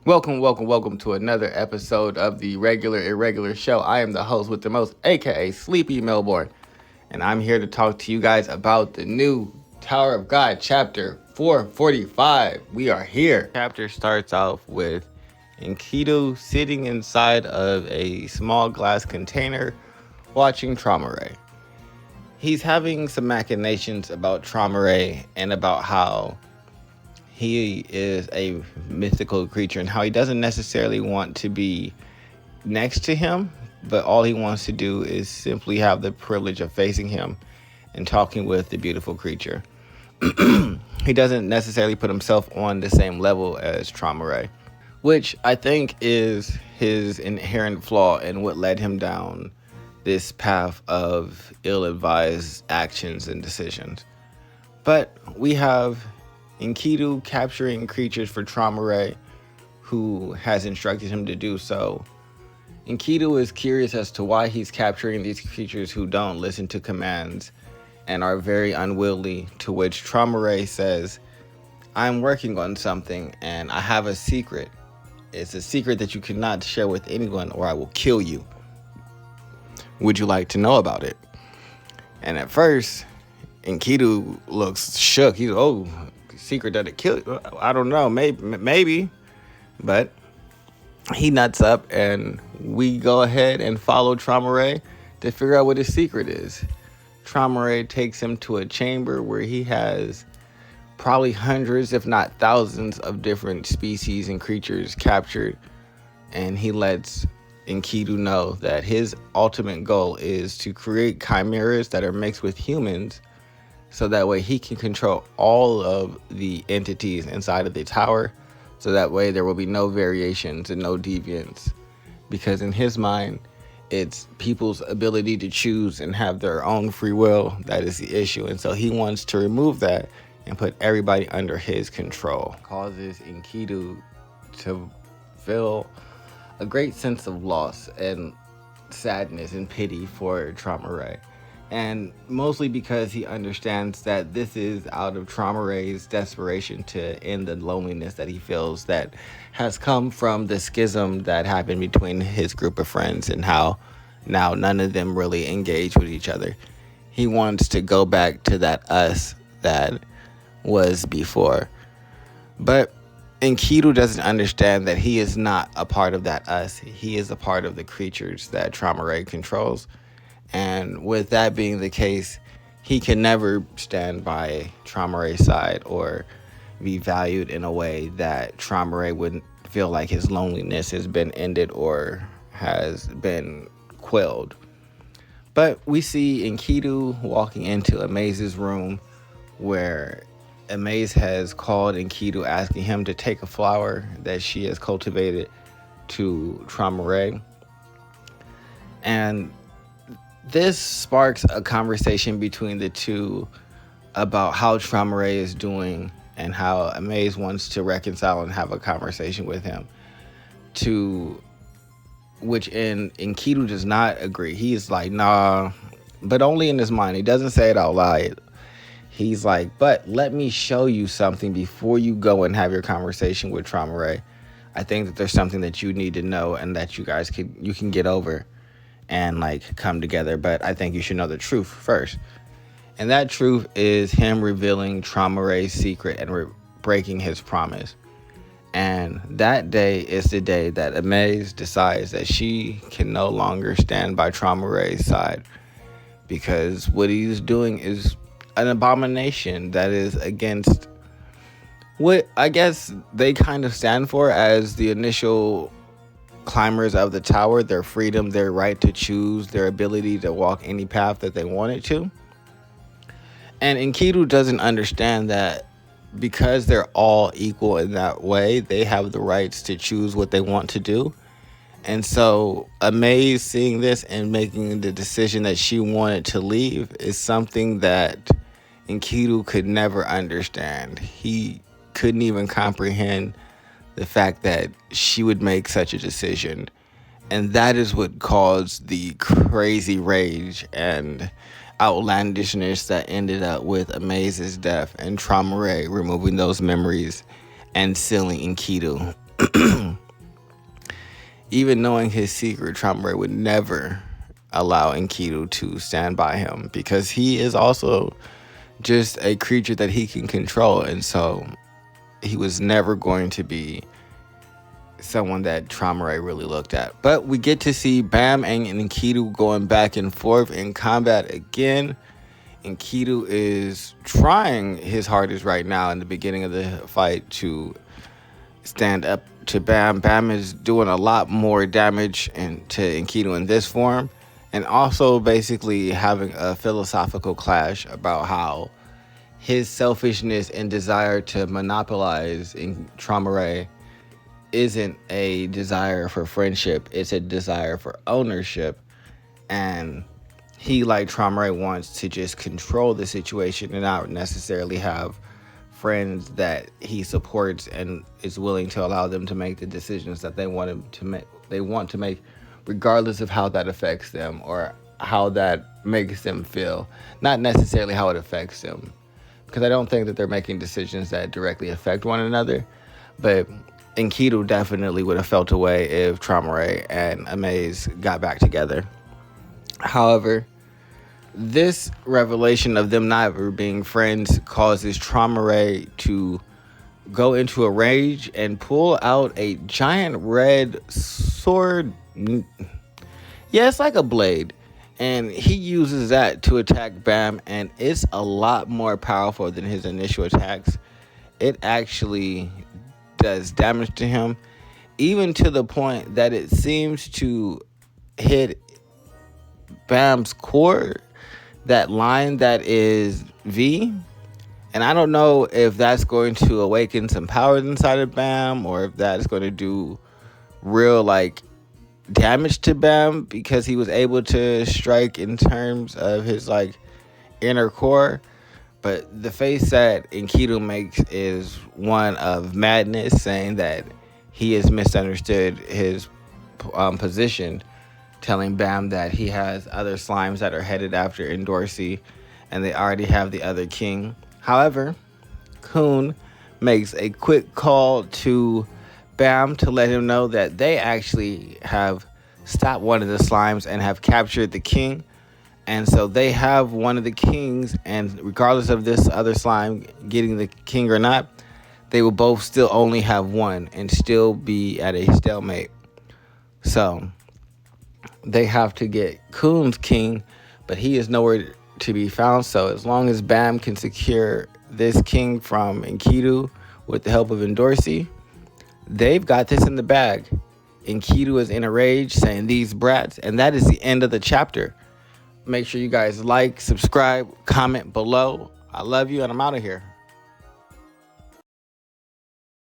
Welcome to another episode of the Regular Irregular Show. I am the host with the most, aka Sleepy Melbourne, and I'm here to talk to you guys about the new Tower of God chapter 445. We are here. Chapter starts off with Enkidu sitting inside of a small glass container watching Traumerei. He's having some machinations about Traumerei and about how he is a mythical creature and how he doesn't necessarily want to be next to him, but all he wants to do is simply have the privilege of facing him and talking with the beautiful creature. He doesn't necessarily put himself on the same level as Traumerei, which I think is his inherent flaw and what led him down this path of ill-advised actions and decisions. But we have Enkidu capturing creatures for Traumerei, who has instructed him to do so. Enkidu is curious as to why he's capturing these creatures who don't listen to commands and are very unwieldy, to which Traumerei says, I'm working on something and I have a secret. It's a secret that you cannot share with anyone or I will kill you. Would you like to know about it? And at first, Enkidu looks shook. He's, secret that it killed. I don't know, maybe, but he nuts up, and we go ahead and follow Traumerei to figure out what his secret is. Traumerei takes him to a chamber where he has probably hundreds, if not thousands, of different species and creatures captured, and he lets Enkidu know that his ultimate goal is to create chimeras that are mixed with humans, so that way he can control all of the entities inside of the tower, so that way there will be no variations and no deviance. Because in his mind, it's people's ability to choose and have their own free will that is the issue. And so he wants to remove that and put everybody under his control. Causes Enkidu to feel a great sense of loss and sadness and pity for Traumerei. And mostly because he understands that this is out of Traumerei's desperation to end the loneliness that he feels that has come from the schism that happened between his group of friends and how now none of them really engage with each other. He wants to go back to that us that was before. But Enkidu doesn't understand that he is not a part of that us. He is a part of the creatures that Traumerei controls. And with that being the case, he can never stand by Traumerei's side or be valued in a way that Traumerei wouldn't feel like his loneliness has been ended or has been quelled. But we see Enkidu walking into Amaze's room, where Amaze has called Enkidu asking him to take a flower that she has cultivated to Traumerei. And this sparks a conversation between the two about how Traumerei is doing and how Amaze wants to reconcile and have a conversation with him. To which Enkidu does not agree. He's like, nah, but only in his mind. He doesn't say it out loud. He's like, but let me show you something before you go and have your conversation with Traumerei. I think that there's something that you need to know and that you can get over and come together, but I think you should know the truth first. And that truth is him revealing Traumerei's secret and breaking his promise. And that day is the day that Amaze decides that she can no longer stand by Traumerei's side, because what he's doing is an abomination that is against what I guess they kind of stand for as the initial climbers of the tower, their freedom, their right to choose, their ability to walk any path that they wanted to. And Enkidu doesn't understand that because they're all equal in that way, they have the rights to choose what they want to do. And so Amaze seeing this and making the decision that she wanted to leave is something that Enkidu could never understand. He couldn't even comprehend the fact that she would make such a decision. And that is what caused the crazy rage and outlandishness that ended up with Amaze's death and Traumerei removing those memories and sealing Enkidu Even knowing his secret, Traumerei would never allow Enkidu to stand by him because he is also just a creature that he can control. And so he was never going to be someone that Traumerei really looked at. But we get to see Bam and Enkidu going back and forth in combat again. Enkidu is trying his hardest right now in the beginning of the fight to stand up to Bam. Bam is doing a lot more damage to Enkidu in this form, and also basically having a philosophical clash about how his selfishness and desire to monopolize in Traumerei isn't a desire for friendship, it's a desire for ownership. And he, like Traumerei, wants to just control the situation and not necessarily have friends that he supports and is willing to allow them to make the decisions that they want him to make. They want to make, regardless of how that affects them or how that makes them feel. Not necessarily how it affects them, because I don't think that they're making decisions that directly affect one another. But Enkidu definitely would have felt a way if Traumerei and Amaze got back together. However, this revelation of them not ever being friends causes Traumerei to go into a rage and pull out a giant red sword. Yeah, it's like a blade. And he uses that to attack Bam, and it's a lot more powerful than his initial attacks. It actually does damage to him, even to the point that it seems to hit Bam's core, that line that is V. And I don't know if that's going to awaken some powers inside of Bam, or if that's going to do real damage to Bam, because he was able to strike in terms of his inner core. But the face that Enkidu makes is one of madness, saying that he has misunderstood his position, telling Bam that he has other slimes that are headed after Endorsi, and they already have the other king. However, Khun makes a quick call to Bam to let him know that they actually have stopped one of the slimes and have captured the king. And so they have one of the kings, and regardless of this other slime getting the king or not, they will both still only have one and still be at a stalemate. So they have to get Khun's king, but he is nowhere to be found. So as long as Bam can secure this king from Enkidu with the help of Endorsi, they've got this in the bag. Enkidu is in a rage, saying these brats, and that is the end of the chapter. Make sure you guys like, subscribe, comment below. I love you, and I'm out of here.